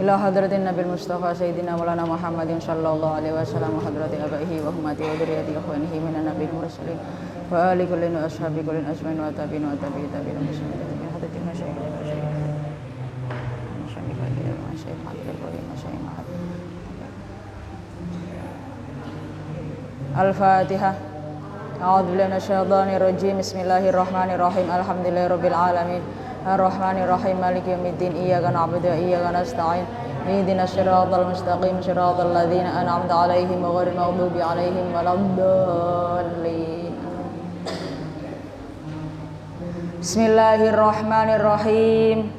ila hadratin nabil mustafa sayyidina maulana Muhammadin sallallahu alaihi wasallam wa hadrati abaihi wa ummati wa dzurriyyati ikhwanihi minan nabiyyin mursalin wa ali kullin wa ashabi kullin ajmain wa tabi'in wa tabi'i tabi'in min hadratin masyayikh Al-Fatihah. A'udzu billahi minasyaitonir rajim. Bismillahirrahmanirrahim. Alhamdulillahirabbil alamin. Arrahmanirrahim. Maliki yaumiddin. Iyyaka na'budu wa iyyaka nasta'in. Ihdinas siratal mustaqim. Siratal ladzina an'amta 'alaihim ghairil maghdubi 'alaihim waladdallin. Bismillahirrahmanirrahim.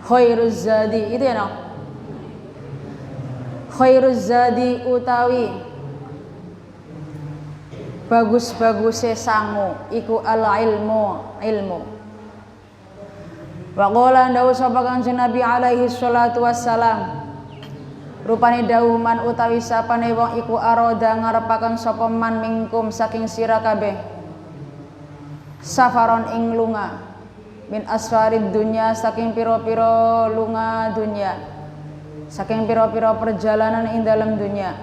Khairuz zadi, itu ya no? Khairuz zadi utawi bagus-baguse sangu iku al ilmu. Wa qala dawu sapa Kanjeng Nabi alaihi salatu wassalam, rupane dawuh man utawi sapane wong iku aroda ngarepaken sapa man mingkum saking sira kabeh safaron ing lunga min asfarid dunya saking pira-pira lunga dunya, saking pira-pira perjalanan ing dalam dunia.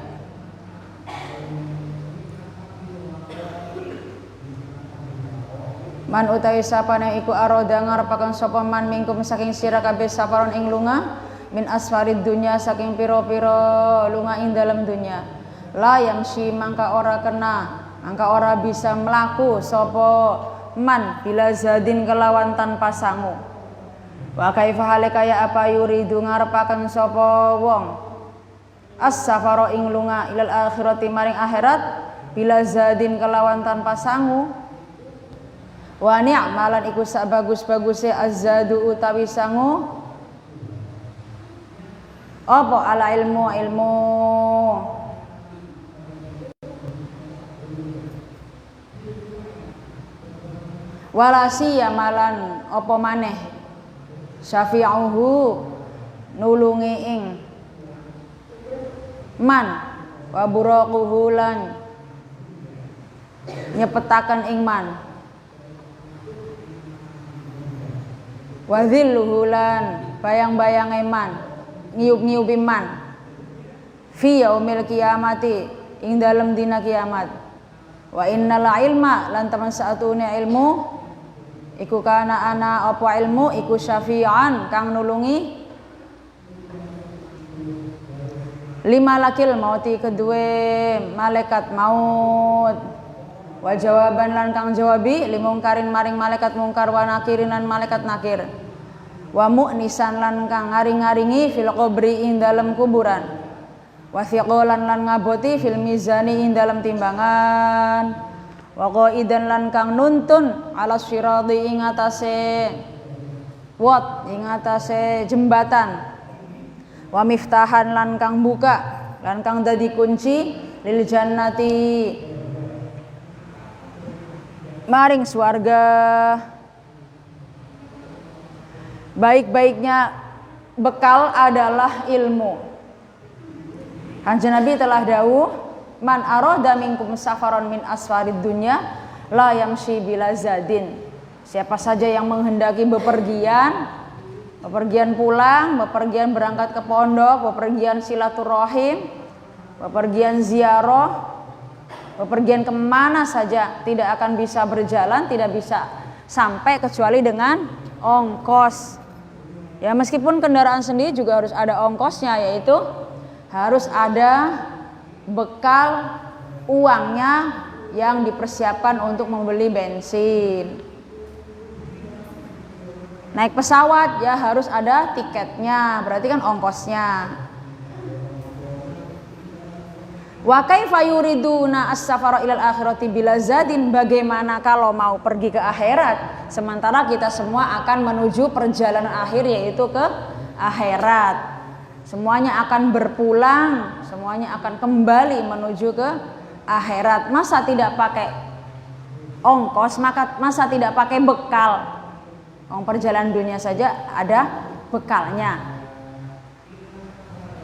Man utawi sapane iku aroda ngarepaken sapa man mingkum saking sira kabeh safaron ing lunga min asfarid dunya saking pira-pira lunga ing dalam dunia. La yamsi mangka ora bisa mlaku sapa man bila zadin kelawan tanpa sangu. Wa kaifa hale kaya apa yuridu ngarepaken sapa wong as-safara ing lunga ilal akhirati maring akhirat bila zadin kelawan tanpa sangu. Wa ni'malan iku sak bagus-baguse azadu utawi sangu apa ala ilmu walasi yamalan apa maneh syafi'uhu nulungi ing man wa buraquhu lan nyepetaken ing man wa dhilluhu lan bayang-bayang man ngiyup-ngiyupi man fi yaumil kiamati ing dalem dina kiamat. Wa innal ilma lan taman saatune ilmu iku kana ana apa ilmu iku syafi'an kang nulungi lima lakil mauti kedue malaikat maut wa jawaban lan kang jawabi limungkarin maring malaikat mungkar wa nakirin lan malaikat nakir wa mu'nisan lan kang ngaring-ngaringi fil qabri ing dalem kuburan wa thiqalan lan ngaboti fil mizani ing dalem timbangan wa qaidan lan kang nuntun ala sirati ing atase jembatan wa miftahan lan kang buka lan kang dadi kunci lil jannati maring swarga. Baik-baiknya bekal adalah ilmu. Kanjeng Nabi telah dawuh man arada minkum safaron min asfarid dunya la yamshi bila zadin. Siapa saja yang menghendaki bepergian pulang, bepergian berangkat ke pondok, bepergian silaturahim, bepergian ziarah, bepergian kemana saja tidak akan bisa berjalan, tidak bisa sampai kecuali dengan ongkos. Ya meskipun kendaraan sendiri juga harus ada ongkosnya, yaitu harus ada bekal uangnya yang dipersiapkan untuk membeli bensin. Naik pesawat ya harus ada tiketnya, berarti kan ongkosnya. Wa kaifa yuriduna as-safara ilal akhirati bila zadin, bagaimana kalau mau pergi ke akhirat sementara kita semua akan menuju perjalanan akhir yaitu ke akhirat. Semuanya akan berpulang, semuanya akan kembali menuju ke akhirat. Masa tidak pakai ongkos, masa tidak pakai bekal? Perjalanan dunia saja ada bekalnya.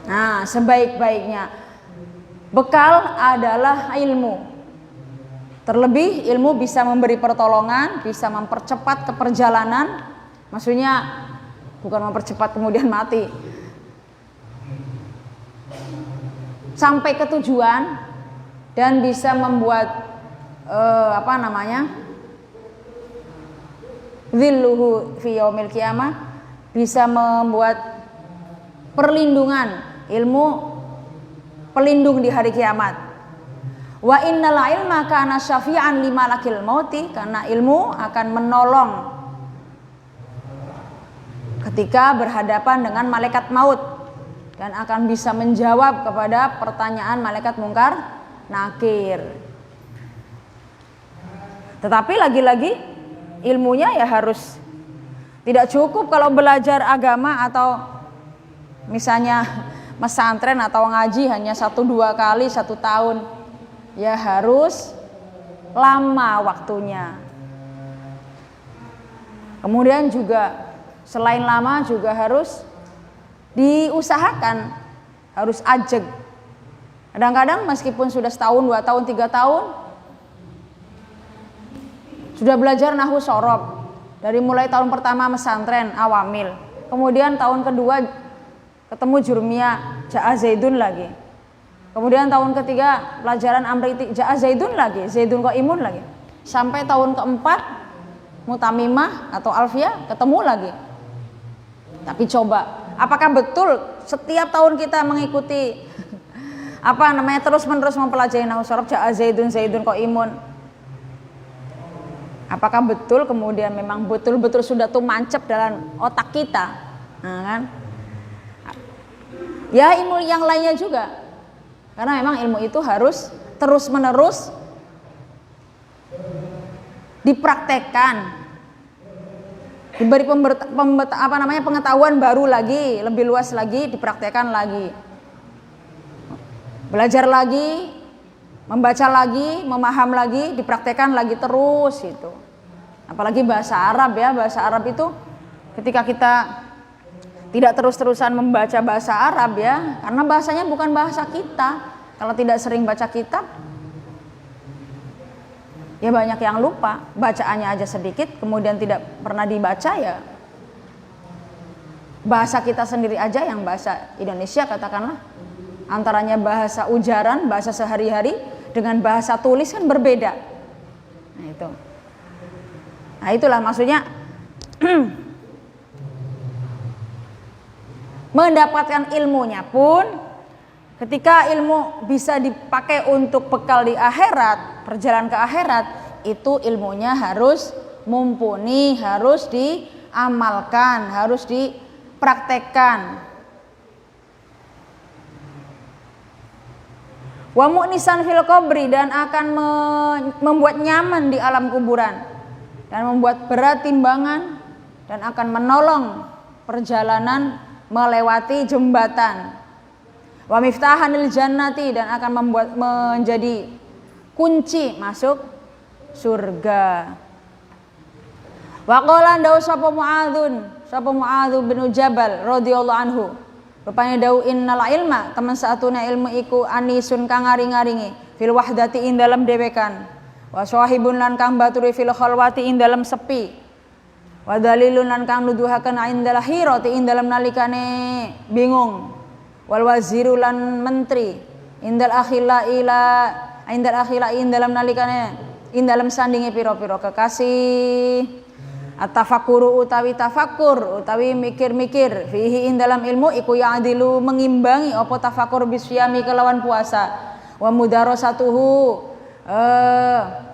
Nah, sebaik-baiknya bekal adalah ilmu. Terlebih ilmu bisa memberi pertolongan, bisa mempercepat keperjalanan. Maksudnya bukan mempercepat kemudian mati. Sampai ke tujuan dan bisa membuat zilluhu fi yaumil qiyamah, bisa membuat perlindungan, ilmu pelindung di hari kiamat. Wa innal ilma kana syafi'an limalakil mauti, karena ilmu akan menolong ketika berhadapan dengan malaikat maut dan akan bisa menjawab kepada pertanyaan malaikat mungkar nakir. Tetapi lagi-lagi ilmunya ya harus tidak cukup kalau belajar agama atau misalnya pesantren atau ngaji hanya 1-2 kali 1 tahun. Ya harus lama waktunya. Kemudian juga selain lama juga harus diusahakan, harus ajeg. Kadang-kadang meskipun sudah 1 tahun, 2 tahun, 3 tahun sudah belajar nahwu shorob dari mulai tahun pertama pesantren awamil, kemudian tahun kedua ketemu jurmiyah ja'a zaidun lagi, kemudian tahun ketiga pelajaran amriti ja'a zaidun lagi, zaidun qaimun lagi, sampai tahun keempat mutamimah atau alfiyah ketemu lagi. Tapi coba, apakah betul setiap tahun kita mengikuti terus menerus mempelajari nahwu shorob ja'a zaidun, zaidun qaimun? Apakah betul kemudian memang betul-betul sudah tuh mancep dalam otak kita? Nah, kan? Ya ilmu yang lainnya juga. Karena memang ilmu itu harus terus-menerus dipraktekkan. Diberi pengetahuan baru lagi, lebih luas lagi, dipraktekkan lagi. Belajar lagi, membaca lagi, memaham lagi, dipraktekkan lagi terus gitu. Apalagi bahasa Arab ya, bahasa Arab itu ketika kita tidak terus-terusan membaca bahasa Arab ya, karena bahasanya bukan bahasa kita. Kalau tidak sering baca kitab, ya banyak yang lupa, bacaannya aja sedikit, kemudian tidak pernah dibaca ya. Bahasa kita sendiri aja yang bahasa Indonesia katakanlah, antaranya bahasa ujaran, bahasa sehari-hari dengan bahasa tulis kan berbeda. Nah itu. Nah itulah maksudnya mendapatkan ilmunya pun ketika ilmu bisa dipakai untuk bekal di akhirat, perjalanan ke akhirat, itu ilmunya harus mumpuni, harus diamalkan, harus dipraktekkan. Wa mu'nisan fil qabri, dan akan membuat nyaman di alam kuburan dan membuat berat timbangan dan akan menolong perjalanan melewati jembatan. Wa miftahanil jannati, dan akan menjadi kunci masuk surga. Wa qala dawu sapa Mu'adz bin Jabal radhiyallahu anhu, rupane dawu innal ilma, temen satuna ilmu iku anisun kang ngaring-ngaringi fil wahdati ing dalam dewekan, wa sahibun lan kang baturi fil khalwati ing dalam sepi, wa dalilun lan kang nuduhaken indal hirati ing dalam nalikane bingung, wal waziru lan menteri indal akhila ing dalam nalikane ing dalam sandinge pira-pira kekasih. At-tafakuru utawi tafakur utawi mikir-mikir fihi ing dalam ilmu iku ya'dilu mengimbangi apa tafakur bisyami kelawan puasa, wa mudarasatuhu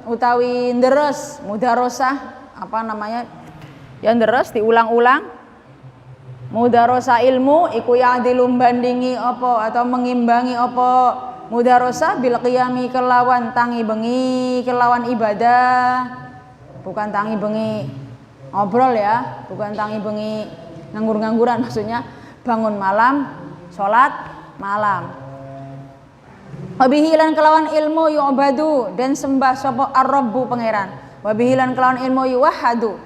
utawi nderes mudarosah ya nderes diulang-ulang, mudarosah ilmu iku ya'dilu bandingi apa atau mengimbangi apa mudarosah bil qiyami kelawan tangi bengi kelawan ibadah, bukan tangi bengi ngobrol ya, bukan tangi bengi nganggur-ngangguran, maksudnya bangun malam, sholat malam. Wabihilan kelawan ilmu yu'badu, dan sembah sapa ar-rabbu pangeran. Wabihilan kelawan ilmu yuwahhadu,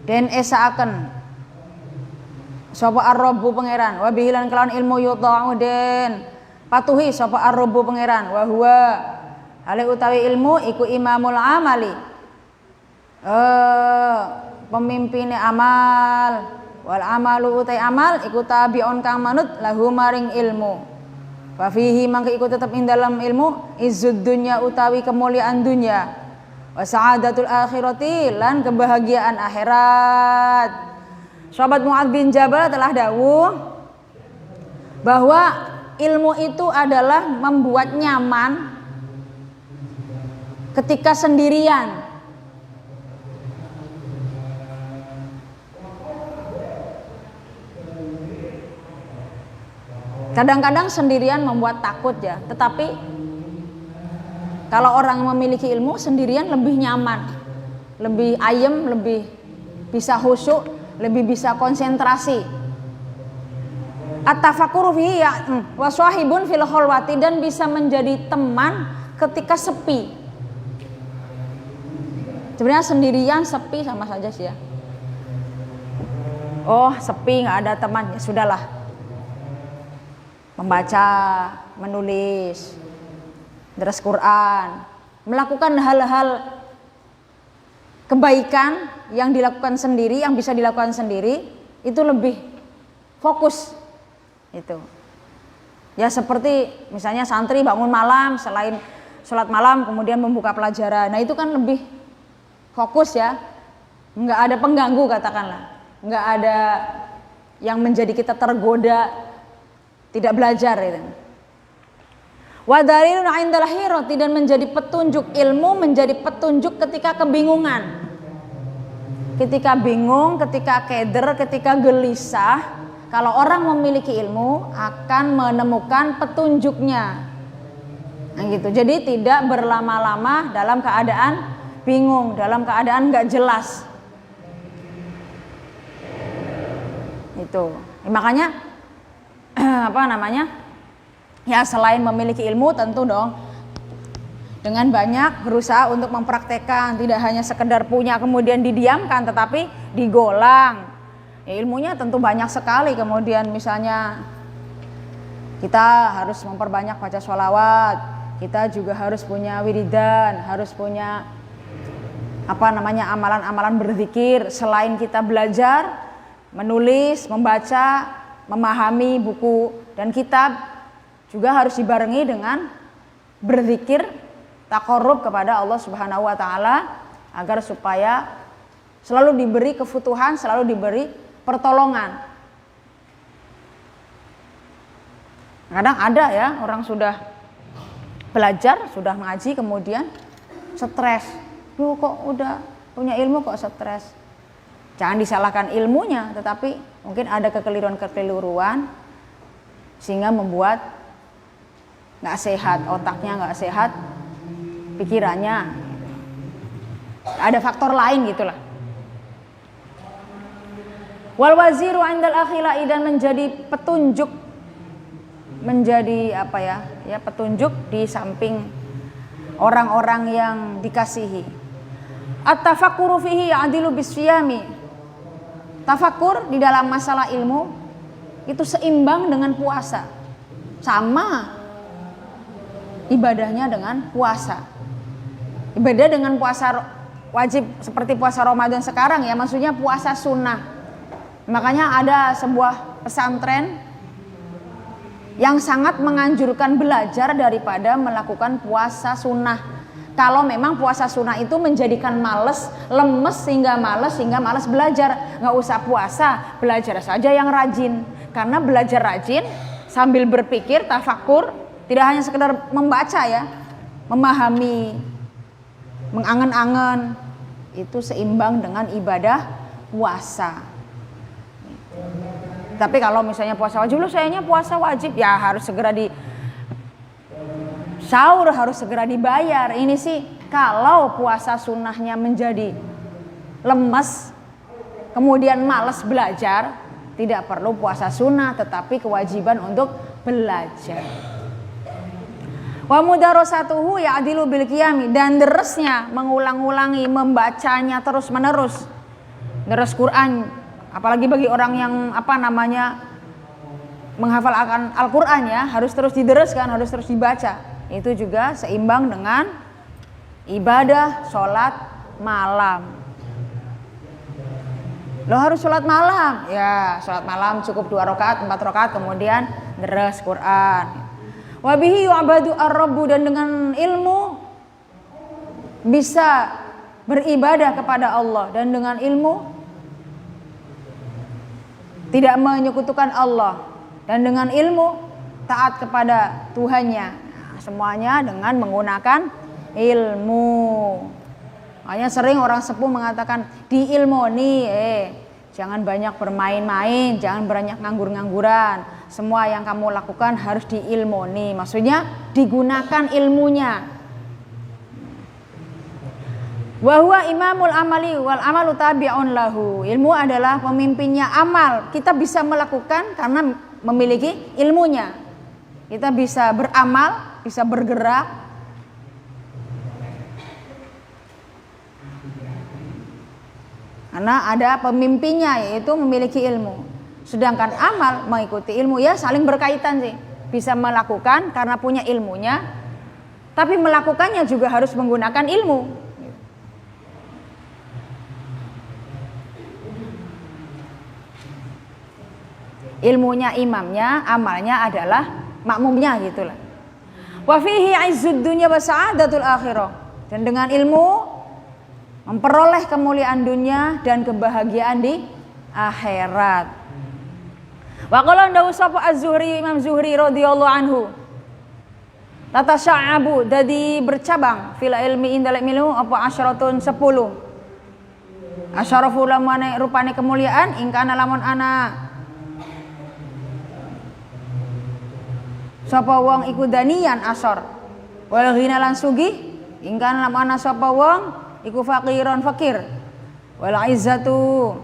dan esaaken sapa ar-rabbu pangeran. Wabihilan kelawan ilmu yuta'u, dan patuhi sapa ar-rabbu pangeran. Wa huwa hale utawi ilmu iku imamul amali, pemimpinnya amal, wal amalu utai amal iku tabi'un kang manut lahu maring ilmu. Wa fihi mangke iku tetep ing dalam ilmu izzud dunya utawi kemuliaan dunya wa sa'adatul akhirati lan kebahagiaan akhirat. Sahabat Mu'adz bin Jabal telah dawuh bahwa ilmu itu adalah membuat nyaman ketika sendirian. Kadang-kadang sendirian membuat takut ya, tetapi kalau orang memiliki ilmu sendirian lebih nyaman, lebih ayem, lebih bisa khusyuk, lebih bisa konsentrasi. At-tafakkuru fihi ya wa swahibun fil khalwati, dan bisa menjadi teman ketika sepi. Sebenarnya sendirian sepi sama saja sih ya. Oh, sepi nggak ada teman, ya sudahlah. Membaca, menulis, deres Quran, melakukan hal-hal kebaikan yang dilakukan sendiri, yang bisa dilakukan sendiri, itu lebih fokus. Itu ya seperti misalnya santri bangun malam, selain sholat malam kemudian membuka pelajaran, nah itu kan lebih fokus ya, nggak ada pengganggu katakanlah, nggak ada yang menjadi kita tergoda tidak belajar itu. Wa dalilun 'indal hirati, dan menjadi petunjuk, ilmu menjadi petunjuk ketika kebingungan. Ketika bingung, ketika keder, ketika gelisah, kalau orang memiliki ilmu akan menemukan petunjuknya. Nah gitu. Jadi tidak berlama-lama dalam keadaan bingung, dalam keadaan nggak jelas. Itu. Makanya ya selain memiliki ilmu tentu dong dengan banyak berusaha untuk mempraktekkan, tidak hanya sekedar punya kemudian didiamkan, tetapi digolang ya, ilmunya tentu banyak sekali. Kemudian misalnya kita harus memperbanyak baca sholawat, kita juga harus punya wiridan, harus punya amalan-amalan berzikir. Selain kita belajar, menulis, membaca, memahami buku dan kitab, juga harus dibarengi dengan berzikir, taqarrub kepada Allah Subhanahu wa taala, agar supaya selalu diberi kefutuhan, selalu diberi pertolongan. Kadang ada ya orang sudah belajar, sudah mengaji kemudian stres. Loh kok udah punya ilmu kok stres? Jangan disalahkan ilmunya, tetapi mungkin ada kekeliruan-kekeliruan sehingga membuat nggak sehat, otaknya nggak sehat, pikirannya. Ada faktor lain gitulah. Wal waziru 'indal akhilai, dan menjadi petunjuk, menjadi petunjuk di samping orang-orang yang dikasihi. At-tafakkuru fihi ya'dilu bisyami. Tafakur di dalam masalah ilmu itu seimbang dengan puasa, sama ibadahnya dengan puasa. Ibadah dengan puasa wajib seperti puasa Ramadan sekarang ya, maksudnya puasa sunnah. Makanya ada sebuah pesantren yang sangat menganjurkan belajar daripada melakukan puasa sunnah. Kalau memang puasa sunnah itu menjadikan males, lemes sehingga males belajar, nggak usah puasa, belajar saja yang rajin. Karena belajar rajin sambil berpikir, tafakur, tidak hanya sekedar membaca ya, memahami, mengangen-angen, itu seimbang dengan ibadah puasa. Tapi kalau misalnya puasa wajib, sayangnya puasa wajib ya harus segera sahur, harus segera dibayar. Ini sih kalau puasa sunnahnya menjadi lemes, kemudian malas belajar, tidak perlu puasa sunnah, tetapi kewajiban untuk belajar. Wa mudarasatuhu ya'dilu bil qiyami, dan deresnya mengulang-ulangi, membacanya terus-menerus. Deres Quran, apalagi bagi orang yang menghafal akan Al-Quran ya, harus terus didereskan, harus terus dibaca. Itu juga seimbang dengan ibadah sholat malam. Lo harus sholat malam. Ya, sholat malam cukup 2 rakaat, 4 rakaat, kemudian deres Quran. Wa bihi yu'badu ar-rabbu, dan dengan ilmu bisa beribadah kepada Allah, dan dengan ilmu tidak menyekutukan Allah, dan dengan ilmu taat kepada Tuhannya. Nah, semuanya dengan menggunakan ilmu. Makanya sering orang sepuh mengatakan diilmoni, jangan banyak bermain-main, jangan banyak nganggur-ngangguran. Semua yang kamu lakukan harus diilmoni. Maksudnya digunakan ilmunya. Wa huwa imamul amali wal amalu tabi'un lahu. Ilmu adalah pemimpinnya amal. Kita bisa melakukan karena memiliki ilmunya. Kita bisa beramal, bisa bergerak karena ada pemimpinnya, yaitu memiliki ilmu. Sedangkan amal mengikuti ilmu, ya saling berkaitan sih. Bisa melakukan karena punya ilmunya, tapi melakukannya juga harus menggunakan ilmu. Ilmunya imamnya, amalnya adalah makmumnya gitulah. Wa fihi 'izzud dunya wa sa'adatul akhirah. Dan dengan ilmu memperoleh kemuliaan dunia dan kebahagiaan di akhirat. Wa qala ndawu sapa Az-Zuhri, Imam Zuhri radhiyallahu anhu, tatasya'abu, dadi bercabang fil ilmi indal ilmu apa asyaratun 10. Asyarafu lamane rupane kemuliaan ingkana lamun ana sapa wong iku danian asor wal ghina lan sugih ingkana lamun ana sapa wong iku faqiron fakir wal izzatu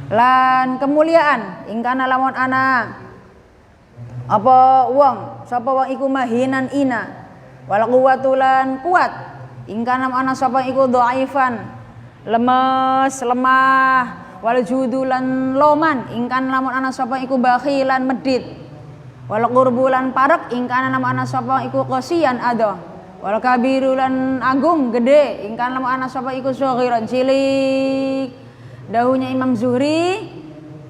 lan kemuliaan ingkana lamun ana apa wong sapa wong iku mahinan ina wal quwwatu lan kuat ingkana lamun ana sapa iku dhaifan lemes lemah wal judulan loman ingkana lamun ana sapa iku bakhilan medit wal qurbulan parek ingkana lamun ana sapa iku qasian ada wal kabirulan agung gede ingkan lamun ana sapa iku saghiran cilik. Dahunya Imam Zuhri,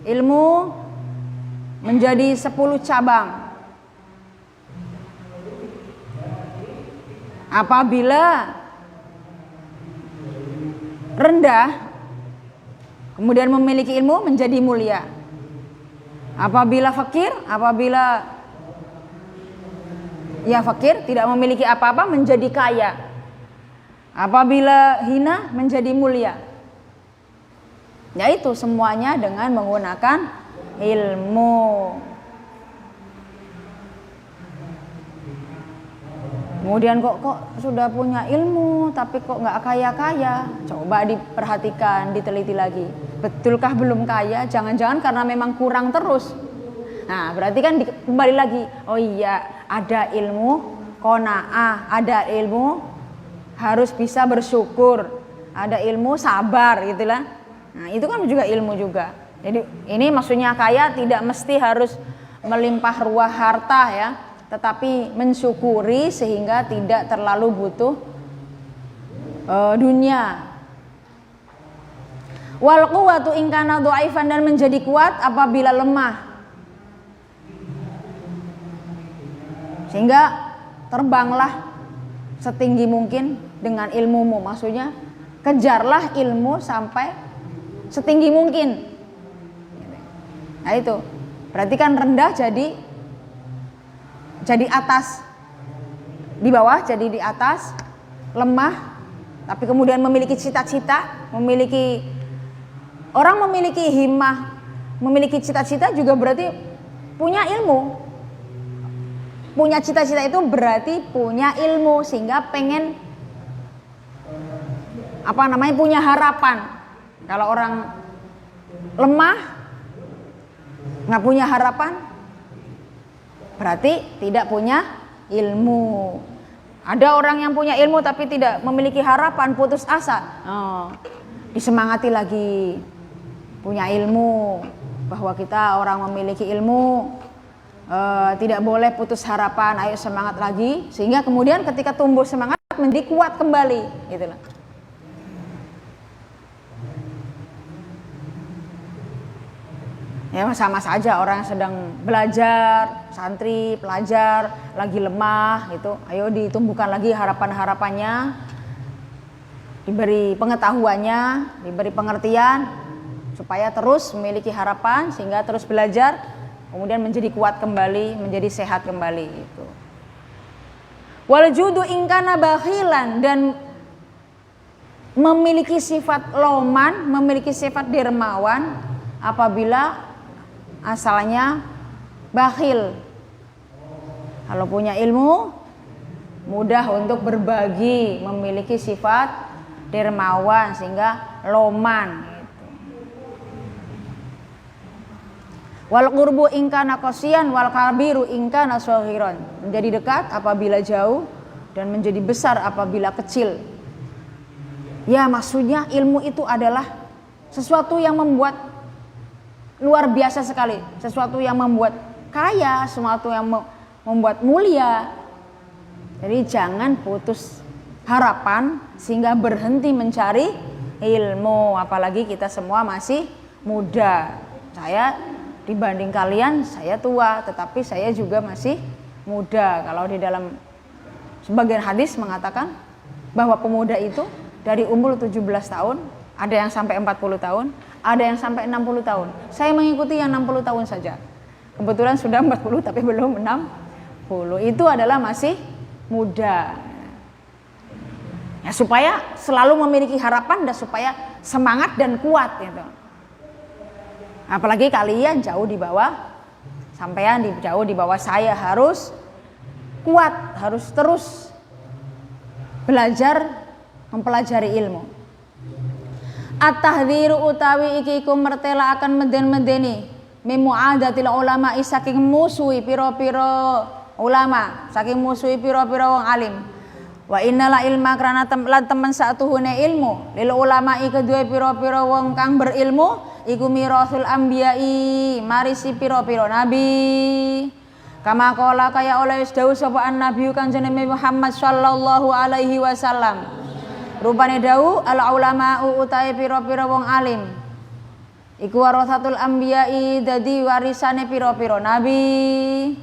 ilmu menjadi 10 cabang. Apabila rendah kemudian memiliki ilmu menjadi mulia. Apabila fakir, ya fakir tidak memiliki apa-apa menjadi kaya. Apabila hina menjadi mulia. Yaitu semuanya dengan menggunakan ilmu. Kemudian kok sudah punya ilmu tapi kok nggak kaya-kaya? Coba diperhatikan, diteliti lagi. Betulkah belum kaya? Jangan-jangan karena memang kurang terus. Nah, berarti kan kembali lagi. Oh iya, ada ilmu qanaah, ada ilmu harus bisa bersyukur, ada ilmu sabar gitulah. Nah, itu kan juga ilmu juga. Jadi ini maksudnya kaya tidak mesti harus melimpah ruah harta ya, tetapi mensyukuri sehingga tidak terlalu butuh dunia. Wal quwwatu in kana dhaifan, dan menjadi kuat apabila lemah. Sehingga terbanglah setinggi mungkin dengan ilmumu, maksudnya kejarlah ilmu sampai setinggi mungkin. Nah itu berarti kan rendah jadi atas, di bawah jadi di atas, lemah tapi kemudian memiliki cita-cita, orang memiliki himmah, memiliki cita-cita juga berarti punya ilmu. Punya cita-cita itu berarti punya ilmu, sehingga pengen punya harapan. Kalau orang lemah nggak punya harapan, berarti tidak punya ilmu. Ada orang yang punya ilmu tapi tidak memiliki harapan, putus asa. Disemangati lagi, punya ilmu, bahwa kita orang memiliki ilmu, tidak boleh putus harapan, ayo semangat lagi, sehingga kemudian ketika tumbuh semangat menjadi kuat kembali, gitulah. Ya sama saja orang yang sedang belajar, santri, pelajar, lagi lemah gitu. Ayo ditumbuhkan lagi harapan-harapannya, diberi pengetahuannya, diberi pengertian, supaya terus memiliki harapan, sehingga terus belajar, kemudian menjadi kuat kembali, menjadi sehat kembali gitu. Wal judu ingkana bakhilan, dan memiliki sifat loman, memiliki sifat dermawan apabila asalnya bakhil. Kalau punya ilmu mudah untuk berbagi, memiliki sifat dermawan sehingga loman gitu. Wal qurbu ingkana qasiyan wal kabiru ingkana shaghiran, menjadi dekat apabila jauh dan menjadi besar apabila kecil. Ya, maksudnya ilmu itu adalah sesuatu yang membuat luar biasa sekali, sesuatu yang membuat kaya, sesuatu yang membuat mulia. Jadi jangan putus harapan sehingga berhenti mencari ilmu, apalagi kita semua masih muda. Saya dibanding kalian, saya tua, tetapi saya juga masih muda. Kalau di dalam sebagian hadis mengatakan bahwa pemuda itu dari umur 17 tahun, ada yang sampai 40 tahun, ada yang sampai 60 tahun. Saya mengikuti yang 60 tahun saja. Kebetulan sudah 40 tapi belum 60. Itu adalah masih muda. Ya, supaya selalu memiliki harapan dan supaya semangat dan kuat gitu. Apalagi kalian jauh di bawah, sampean jauh di bawah saya, harus kuat, harus terus belajar mempelajari ilmu. At-tahdhiru utawi iki iku mertela akan meden-medeni mimu'adatil ulama saking musuhi pira-pira ulama, saking musuhi pira-pira wong alim. Wa innal ilma krana lan temen satuhune ilmu lil ulama kedue pira-pira wong kang berilmu iku mirasul anbiya'i, marisi pira-pira nabi. Kama qala kaya oleh wis dawuh sapa an-nabi kanjeng Muhammad sallallahu alaihi wasallam. Rupane dawuh al ulama'u utahe pira-pira wong alim iku warasatul anbiya'i, dadi warisane pira-pira nabi.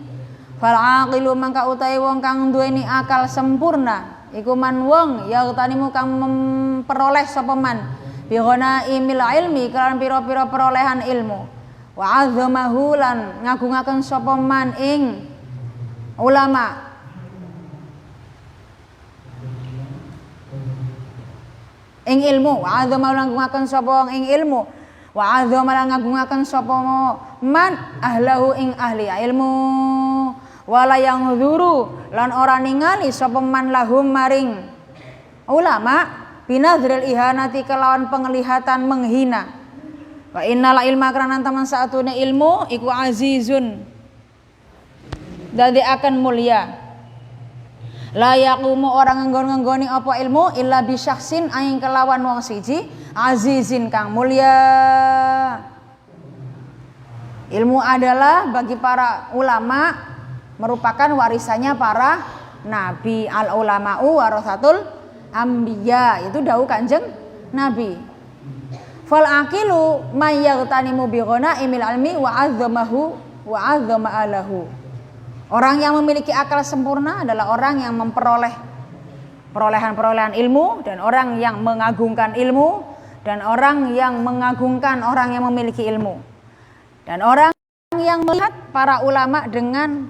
Fal aqilu mangka utahe wong kang duweni akal sempurna iku man wong yaqtanimu kang memperoleh sapa man bi ghanaimil ilmi kelawan pira-pira perolehan ilmu. Wa azzamahu lan ngagungaken sapa man ing ulama ing ilmu. Wa azzama lan ngagungaken sapa ing ilmu. Wa azzama lan ngagungaken sapa man ahlahu ing ahli ilmu. Wala yang dzuru lan ora ningali sapa man lahum maring ulama binadzril ihanati kelawan penglihatan menghina. Wa innal ilma kranan taman saatune ilmu iku azizun, dadi akan mulia. La yaqumu orang nggon-nggoni apa ilmu illa bi syakhsin aing kelawan wong siji azizin kang mulia. Ilmu adalah bagi para ulama merupakan warisannya para nabi. Al ulama'u warasatul anbiya, itu dawuh Kanjeng Nabi. Fal aqilu may yaghtanimu bi ghanaimil ilmi wa azzamahu wa azzama alahu. Orang yang memiliki akal sempurna adalah orang yang memperoleh perolehan ilmu, dan orang yang mengagungkan ilmu, dan orang yang mengagungkan orang yang memiliki ilmu, dan orang yang melihat para ulama dengan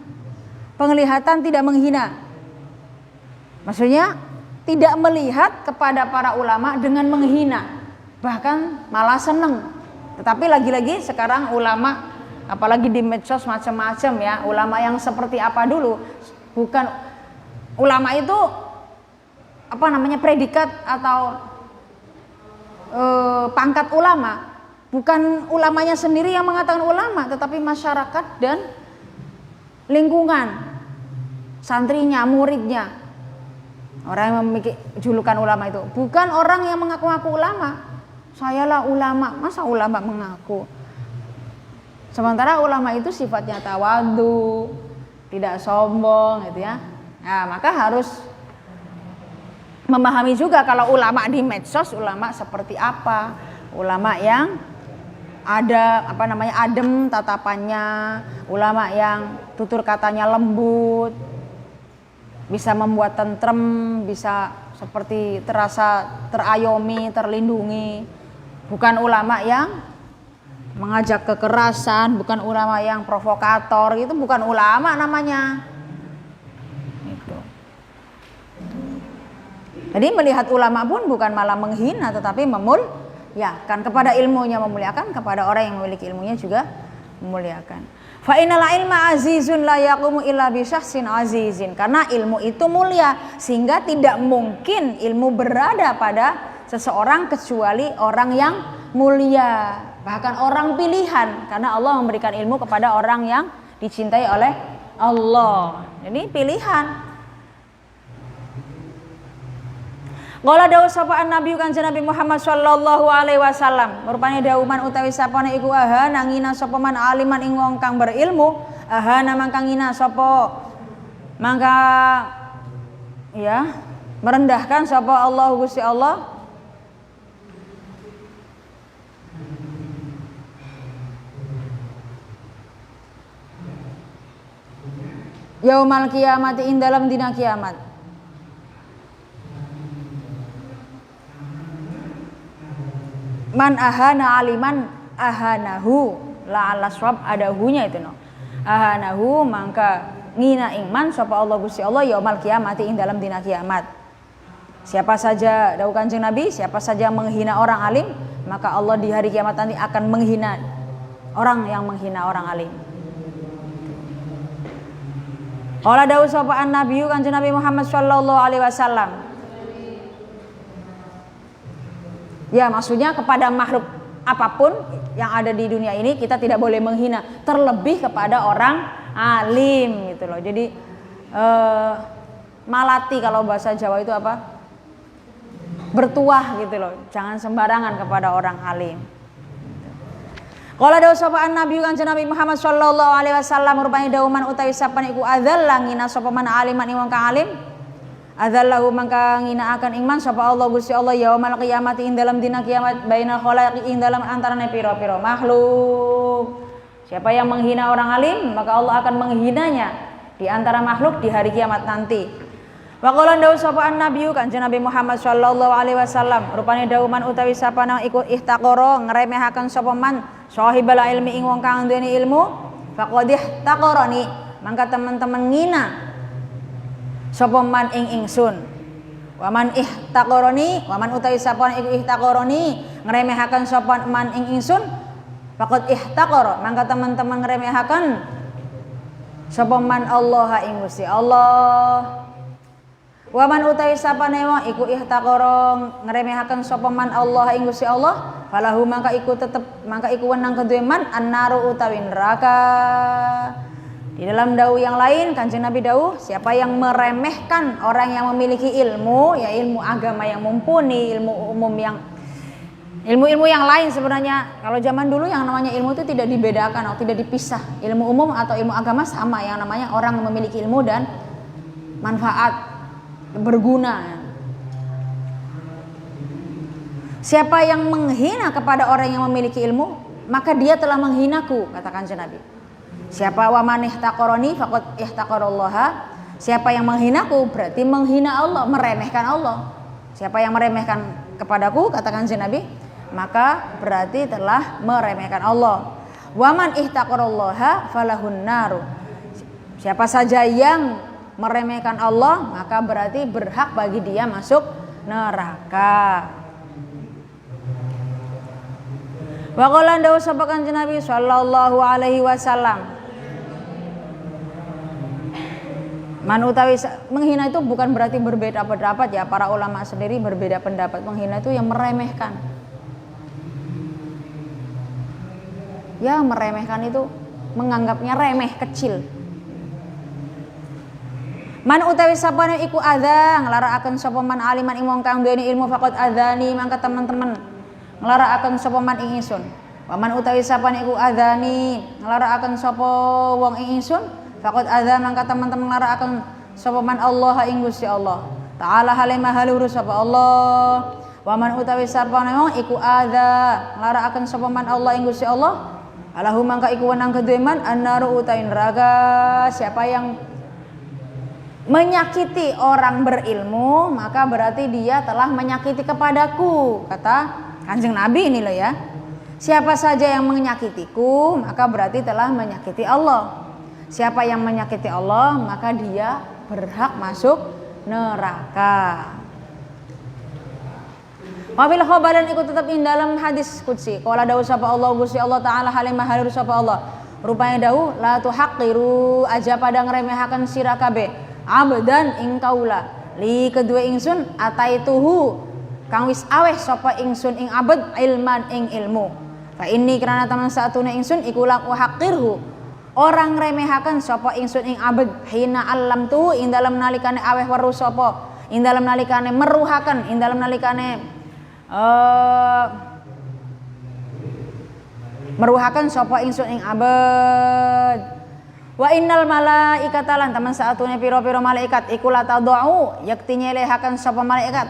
penglihatan tidak menghina. Maksudnya tidak melihat kepada para ulama dengan menghina, bahkan malah seneng. Tetapi lagi-lagi sekarang ulama, apalagi di medsos macam-macam ya, ulama yang seperti apa dulu, bukan ulama itu apa namanya, predikat atau pangkat ulama, bukan ulamanya sendiri yang mengatakan ulama, tetapi masyarakat dan lingkungan, santrinya, muridnya, orang yang memiliki julukan ulama itu, bukan orang yang mengaku-ngaku ulama. Sayalah ulama, masa ulama mengaku? Sementara ulama itu sifatnya tawadu, tidak sombong gitu ya. Nah, maka harus memahami juga kalau ulama di medsos, ulama seperti apa, ulama yang ada adem tatapannya, ulama yang tutur katanya lembut, bisa membuat tentrem, bisa seperti terasa terayomi, terlindungi. Bukan ulama yang mengajak kekerasan, bukan ulama yang provokator, itu bukan ulama namanya. Gitu. Jadi melihat ulama pun bukan malah menghina, tetapi memuliakan. Kepada ilmunya memuliakan, kepada orang yang memiliki ilmunya juga memuliakan. Fa innal ilma azizun la yaqumu illa bi syakhsin azizin. Karena ilmu itu mulia, sehingga tidak mungkin ilmu berada pada seseorang kecuali orang yang mulia, bahkan orang pilihan, karena Allah memberikan ilmu kepada orang yang dicintai oleh Allah. Jadi pilihan. Qala dawuh sapa Nabi Kanjeng Nabi Muhammad sallallahu alaihi wasallam, rupane dawuh utawi sapane iku nangina sapa man aliman ing wong kang berilmu, mangka ngina sapa mangka ya merendahkan sapa Allah Gusti Allah yaumal kiamati ing dalam dina kiamat. Man ahana aliman ahanahu la ala swab ada hunya itu no. Ahanahu mangka ngina ingman sapa Allah Gusti Allah yaumal kiamati ing dalam dina kiamat. Siapa saja dawuh Kanjeng Nabi, siapa saja menghina orang alim, maka Allah di hari kiamat nanti akan menghina orang yang menghina orang alim. Qala dawuh sapa Nabi Kanjeng Nabi Muhammad sallallahu alaihi wasallam. Ya, maksudnya kepada makhluk apapun yang ada di dunia ini kita tidak boleh menghina, terlebih kepada orang alim gitu loh. Jadi malati kalau bahasa Jawa itu apa? Bertuah gitu loh. Jangan sembarangan kepada orang alim. Qala dawuh sapa Nabi Kanjeng Nabi Muhammad sallallahu alaihi wasallam, rupane dawuh utawi sapane iku adzal ngina sapa man aliman ing wong kang alim. Adzallahu mangka nginaaken iman sapa Allah Gusti Allah yaumal qiyamati ing dalam dina kiamat bainal khalaiqi ing dalam antarane pira-pira makhluk. Siapa yang menghina orang alim, maka Allah akan menghinanya di antara makhluk di hari kiamat nanti. Wa qala dawuh sapa Nabi Kanjeng Nabi Muhammad sallallahu alaihi wasallam, rupane dawuh man utawi sapa nang iku ihtaqara ngremehaken sapa man sahibal ilmi ing wong kang duweni ilmu, faqad ihtaqarani mangka teman-teman ngina sapa man ing ingsun. Waman ihtaqarani, waman utawi sapa iku ihtaqarani ngremehaken sapa man ing ingsun, faqad ihtaqara mangka teman-teman ngremehaken sapa man Allah ing Gusti Allah. Waman utawi sapa wong iku ihtaqara ngremehaken sapa man Allah ing Gusti Allah, falahu mangka iku wenang kedue man annaru utawi neraka. Di dalam dawuh yang lain Kanjeng Nabi dawuh, siapa yang meremehkan orang yang memiliki ilmu, ya ilmu agama yang mumpuni, ilmu umum yang ilmu-ilmu yang lain sebenarnya. Kalau zaman dulu yang namanya ilmu itu tidak dibedakan atau tidak dipisah. Ilmu umum atau ilmu agama sama, yang namanya orang yang memiliki ilmu dan manfaat berguna. Siapa yang menghina kepada orang yang memiliki ilmu, maka dia telah menghinaku, kata Kanjeng Nabi. Siapa waman ihtaqarani faqad ihtaqarallaha. Siapa yang menghinaku berarti menghina Allah, meremehkan Allah. Siapa yang meremehkan kepadaku, kata Kanjeng Nabi, maka berarti telah meremehkan Allah. Waman ihtaqarallaha falahun naru. Siapa saja yang meremehkan Allah, maka berarti berhak bagi dia masuk neraka. Wa qala dawu sapa Kanjeng Nabi sallallahu alaihi wasallam, man utawi menghina itu bukan berarti berbeda pendapat ya, para ulama sendiri berbeda pendapat. Menghina itu yang meremehkan. Ya, meremehkan itu menganggapnya remeh, kecil. Man utawi sapane iku adza nglarakaken sapa man aliman ing wong kang duweni ilmu, faqad adzani mangka teman-teman nglarakaken sapa man ing ingsun. Wa man utawi sapane iku adzani nglarakaken sapa wong ing ingsun, faqad adza mangka teman-teman nglarakaken sapa man Allah ing Gusti Allah. Ta'ala halimah haluru sapa Allah. Waman utawi sapa wong iku ada nglarakaken sapa man Allah ing Gusti Allah alahu mangka iku wenang kedue man annaru utawi neraka. Siapa yang menyakiti orang berilmu maka berarti dia telah menyakiti kepadaku, kata Kanjeng Nabi ini loh ya. Siapa saja yang menyakitiku maka berarti telah menyakiti Allah. Siapa yang menyakiti Allah maka dia berhak masuk neraka. Wafil khobaran ikut tetap in dalam hadis qudsi. Qala dawu sapa Allah Gusti Allah taala halimah halir sapa Allah. Rupanya dawu la tuhaqqiru aja pada ngremehaken sira kabeh abdan ing kaula li kedua ingsun ataituhu kang wis aweh sapa ingsun ing abad ilman ing ilmu. Fa ini karena taman saatuna ingsun iku la uhaqqirhu orang ngremehaken sapa ingsun ing abad hina alam tu ing dalam nalikane aweh weruh sapa ing dalam nalikane meruhaken ing dalam nalikane meruhakan sapa ingsun ing abad. Wa innal malaikata lan taman saatune pira-pira malaikat iku la tadau yakti nyelehaken sapa malaikat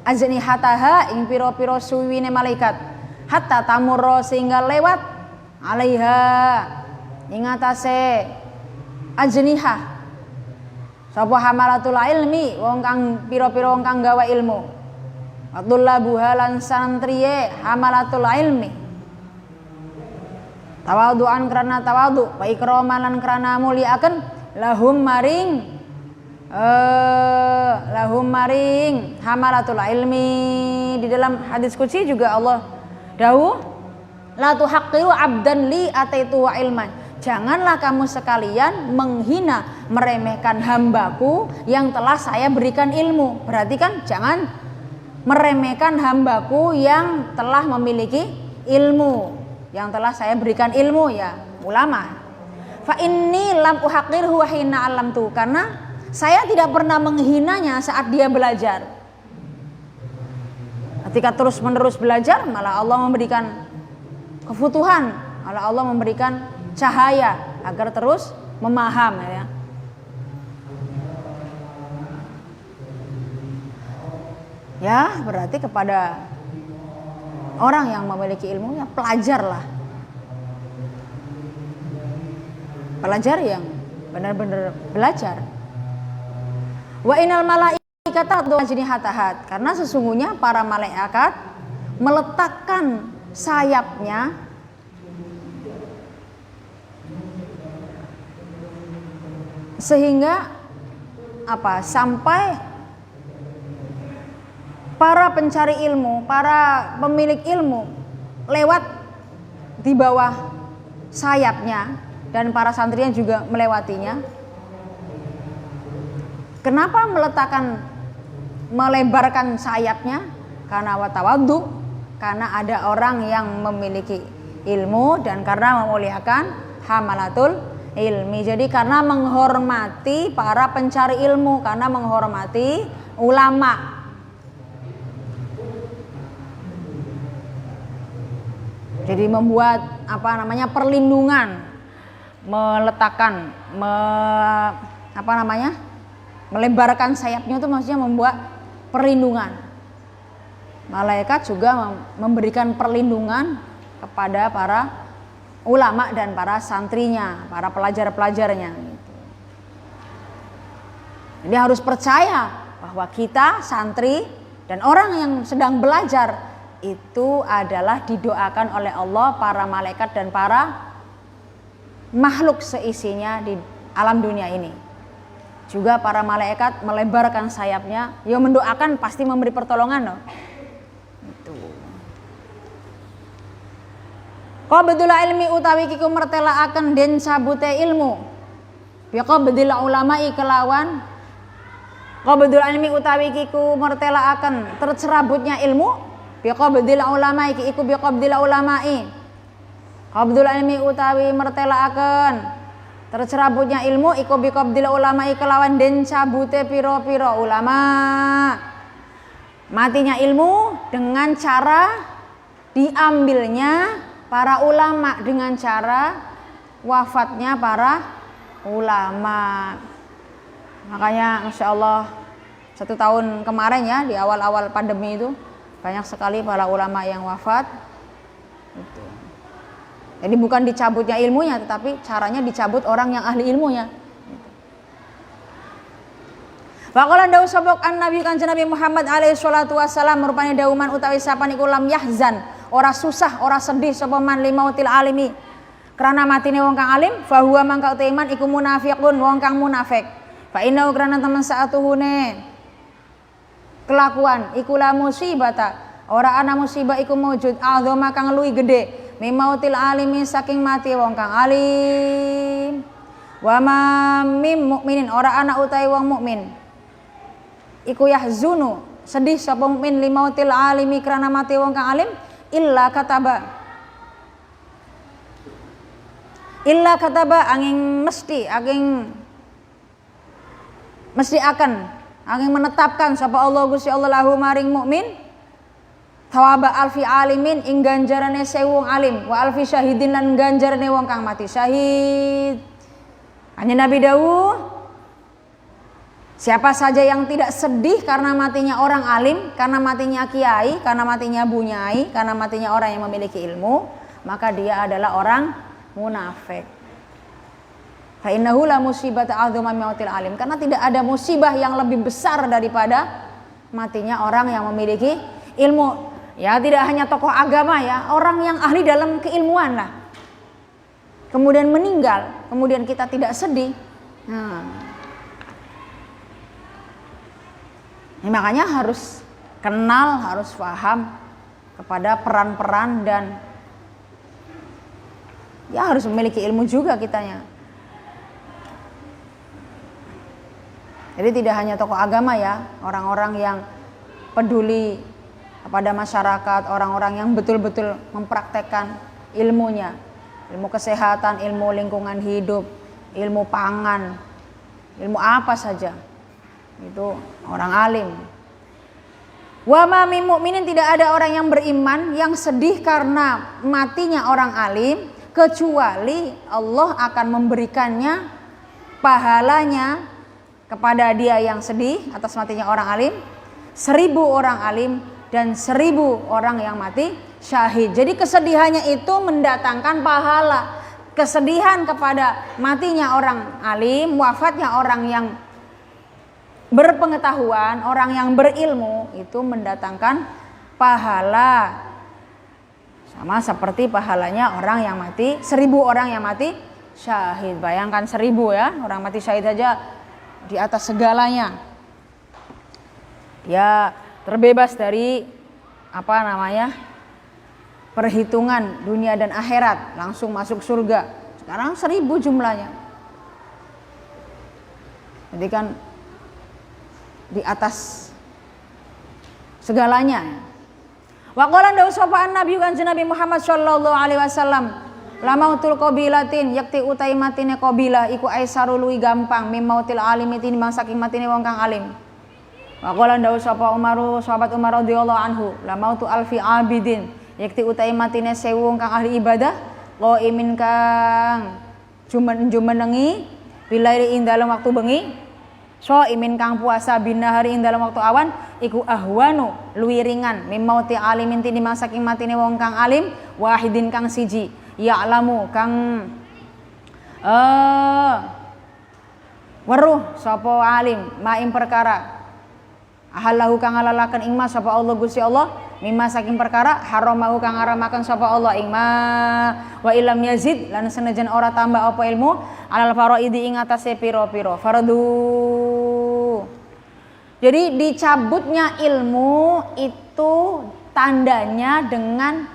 ajni hataha ing pira-pira suwiwine malaikat hatta tamurra sehingga lewat alaiha ing atase ajniha sapa hamalatul ilmi wong kang pira-pira wong kang gawe ilmu Abdullah buhalan santriye hamalatul ilmi tawaduan karena tawadu wa ikraman lan karena muliakan lahum maring hamalatul ilmi. Di dalam hadis qudsi juga Allah dawuh la tuhaqqiru abdan li ataitu wa ilman. Janganlah kamu sekalian menghina meremehkan hambaku yang telah saya berikan ilmu. Berarti kan jangan meremehkan hambaku yang telah memiliki ilmu, yang telah saya berikan ilmu ya ulama. Fa inni lam uhaqirhu hina alamtu, karena saya tidak pernah menghinanya saat dia belajar. Ketika terus menerus belajar malah Allah memberikan kefutuhan, malah Allah memberikan cahaya agar terus memaham ya. Ya berarti kepada orang yang memiliki ilmu ya pelajarlah. Pelajar yang benar-benar belajar. Wa innal malaikata ajnihatahat, karena sesungguhnya para malaikat meletakkan sayapnya sehingga sampai para pencari ilmu, para pemilik ilmu lewat di bawah sayapnya dan para santrinya juga melewatinya. Kenapa melebarkan sayapnya? Karena watawaddu, karena ada orang yang memiliki ilmu dan karena memuliakan hamalatul ilmi. Jadi karena menghormati para pencari ilmu, karena menghormati ulama. Jadi membuat perlindungan, meletakkan melebarkan sayapnya itu maksudnya membuat perlindungan. Malaikat juga memberikan perlindungan kepada para ulama dan para santrinya, para pelajar-pelajarnya. Jadi harus percaya bahwa kita santri dan orang yang sedang belajar itu adalah didoakan oleh Allah, para malaikat dan para makhluk seisinya di alam dunia ini. Juga para malaikat melebarkan sayapnya, ya mendoakan pasti memberi pertolongan loh. Itu. Qabdul ilmi utawi kiku mertelaaken den cabute ilmu. Ya qabdil ulama'i kelawan qabdul ilmi utawi kiku mertelaaken tercerabutnya ilmu. Biqabdil ulama iki iku biqabdil ulama'i. Qabdul ilmi utawi mertelaaken tercerabutnya ilmu iku biqabdil ulama'i kelawan den cabute pira-pira ulama. Matinya ilmu dengan cara diambilnya para ulama, dengan cara wafatnya para ulama. Makanya Masya Allah 1 tahun kemarin ya, di awal-awal pandemi itu Banyak sekali para ulama yang wafat. Gitu. Jadi bukan dicabutnya ilmunya, tetapi caranya dicabut orang yang ahli ilmunya. Faqala dawu sabok an Nabi Kanjeng Nabi Muhammad alaihi salatu wasalam rupane dauman utawi sapan iku lam yahzan, ora susah, ora sedih sapa man limautil alimi. Karena matine wong kang alim, fa huwa mangka iman iku munafiqun, wong kang munafik. Fa inna karena teman saatuhune kelakuan iku la musibata, ora ana musibah iku maujud azama kang luwih gede mimautil alimi saking mati wong kang alim. Wa ma mim mukminin, ora ana utahe wong mukmin iku yahzunu sedih sapa mukmin limautil alimi karena mati wong kang alim illa kataba angin mesti akan menetapkan sapa Allah Gusti Allah lahu maring mukmin thawaba alfi alimin ing ganjarane 1000 wong alim wa alfi syahidin lan ganjarane wong kang mati syahid. Hanya Nabi dawuh, siapa saja yang tidak sedih karena matinya orang alim, karena matinya kiai, karena matinya bunyai, karena matinya orang yang memiliki ilmu, maka dia adalah orang munafik. Fa innahu la musibata a'dzama min mautil alim, karena tidak ada musibah yang lebih besar daripada matinya orang yang memiliki ilmu. Ya, tidak hanya tokoh agama ya, orang yang ahli dalam keilmuan lah. Kemudian meninggal, kemudian kita tidak sedih. Ini makanya harus kenal, harus paham kepada peran-peran dan ya harus memiliki ilmu juga kitanya. Jadi tidak hanya tokoh agama ya, orang-orang yang peduli kepada masyarakat, orang-orang yang betul-betul mempraktekkan ilmunya, ilmu kesehatan, ilmu lingkungan hidup, ilmu pangan, ilmu apa saja, itu orang alim. Wa ma min mukminin, tidak ada orang yang beriman yang sedih karena matinya orang alim, kecuali Allah akan memberikannya pahalanya kepada dia yang sedih atas matinya orang alim, 1000 orang alim dan 1000 orang yang mati syahid. Jadi kesedihannya itu mendatangkan pahala. Kesedihan kepada matinya orang alim, wafatnya orang yang berpengetahuan, orang yang berilmu, itu mendatangkan pahala. Sama seperti pahalanya orang yang mati, 1000 orang yang mati syahid. Bayangkan 1000 ya, orang mati syahid saja di atas segalanya. Ya, terbebas dari perhitungan dunia dan akhirat, langsung masuk surga. Sekarang 1000 jumlahnya. Jadi kan di atas segalanya. Wa qala dawu sapa Nabi Kanjeng Nabi Muhammad sallallahu alaihi wasallam, lamautul qabilatin yakti utai matine qabilah iku aisaru luwi gampang mimautil alimi tinimbang saking matine wong kang alim. Wa qala dawu sapa Umaru, sahabat Umar radhiyallahu anhu, lamautu alfi abidin yakti utai matine 1000 wong kang ahli ibadah, qaimin kang jumenengi bilaili ing dalem waktu bengi, so imin kang puasa binahari ing dalam waktu awan, iku ahwanu luwi ringan mimauti alimin tinimbang saking matine wong kang alim, wahidin kang siji, ya'lamu kang weruh sapa alim maing perkara ahallahu kang halalaken ing ma sapa Allah Gusti Allah, mimma saking perkara haramahu kang haramaken sapa Allah ing ma, wa ilam yazid lan senajan ora tambah apa ilmu alal faraidi ing atase pira-pira fardu. Jadi dicabutnya ilmu itu tandanya dengan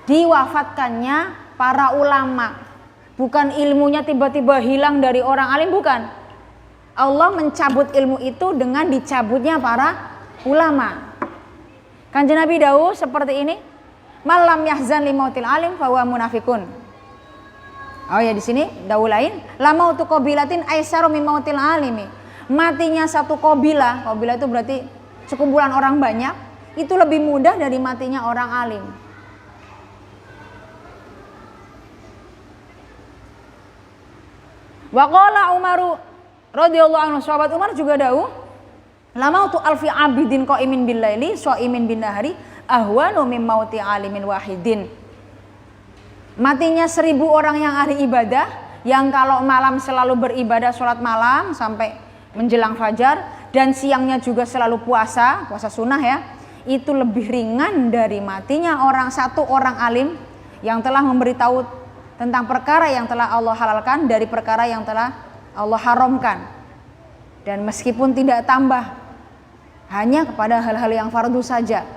diwafatkannya para ulama. Bukan ilmunya tiba-tiba hilang dari orang alim, bukan. Allah mencabut ilmu itu dengan dicabutnya para ulama. Kanjeng Nabi dawuh seperti ini, malam yahzan limautil alim fahuwa munafikun. Oh ya, di sini dawuh lain, lamautu qabilatin aisaru mimautil alimi. Matinya satu qabilah itu berarti sekumpulan orang banyak, itu lebih mudah dari matinya orang alim. Wa qala Umaru radhiyallahu anhu, sahabat Umar juga dawuh, Lamautu alfi abidin qaimin bil laili shaimin bin nahari ahwanu mim mauti alimin wahidin. Matinya 1000 orang yang ahli ibadah, yang kalau malam selalu beribadah sholat malam sampai menjelang fajar, dan siangnya juga selalu puasa sunnah ya, itu lebih ringan dari matinya satu orang alim yang telah memberitahu tentang perkara yang telah Allah halalkan dari perkara yang telah Allah haramkan, dan meskipun tidak tambah, hanya kepada hal-hal yang fardu saja.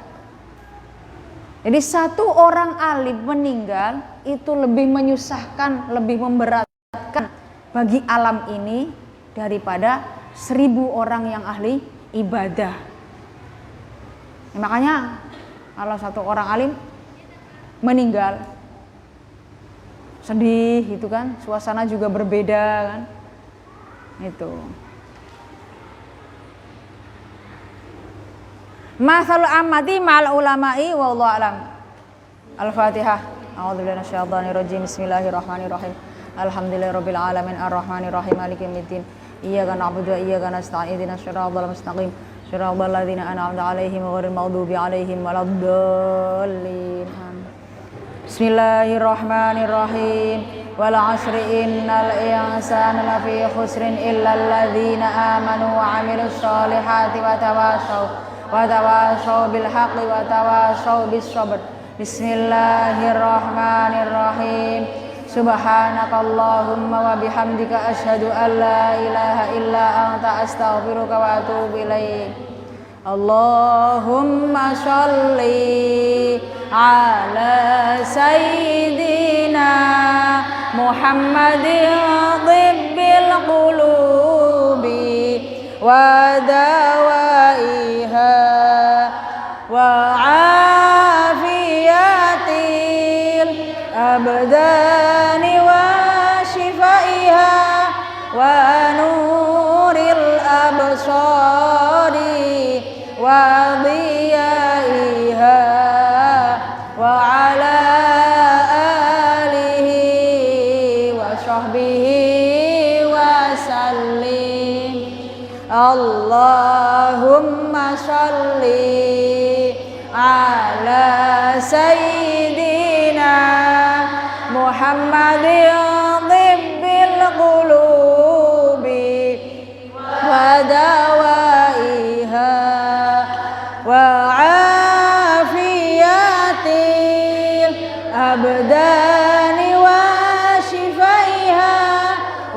Jadi satu orang alim meninggal itu lebih menyusahkan, lebih memberatkan bagi alam ini daripada 1000 orang yang ahli ibadah. Makanya kalau satu orang alim meninggal, sedih gitu kan, suasana juga berbeda kan, itu. Masalul ammati ma'al ulama'i wallahu alam. Al-Fatihah. A'udzubillahi minasyaitonir rajim. Bismillahirrahmanirrahim. Alhamdulillahirabbil alamin arrahmanir rahim maliki yaumiddin. Iyyaka na'budu wa iyyaka nasta'in. Ihdinas siratal mustaqim. Siratal ladzina an'amta 'alaihim ghairil maghdubi 'alaihim waladdallin. Bismillahirrahmanirrahim. Wal 'asri innal insana lafi khusrin illal ladzina amanu wa 'amilus shalihati wa tawashaw bil haqqi wa tawashaw bis sabr. Bismillahirrahmanirrahim. Subhanakallahumma wa bihamdika asyhadu an la ilaha illa anta astaghfiruka wa atubu ilaik. Allahumma sholli ala sayyidina Muhammadin tibbil qulubi wa dawaiha wa afiyatil abdani wa shifaiha wa nuril absari wa diyaiha wa ala alihi wa sahbihi wa sallim. Allahumma sholli ala sayyidina Muhammadin tibbil qulubi wa dawaiha wa afiyatil abdani wa shifaiha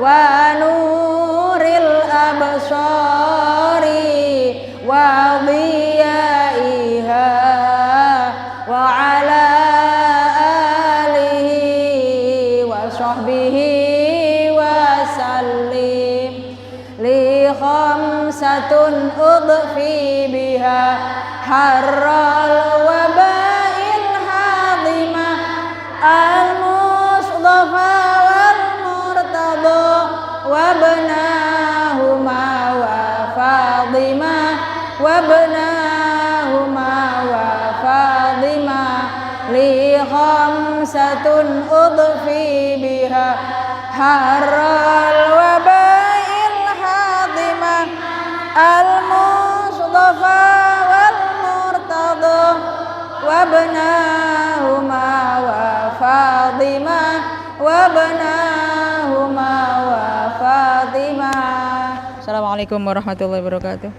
wa nuril absari wa diyaiha wa ala alihi wa sahbihi wa sallim. Li khamsatun udfi biha harral wabail hadimah al-mustafa wal murtada wa banahuma wa fadimah wa banahuma wa fadimah. Li khamsatun udfi biha harral wabail hadimah al-mustafa wal murtada wa banahuma wa fadimah wa banahuma wa fadimah. Assalamualaikum warahmatullahi wabarakatuh.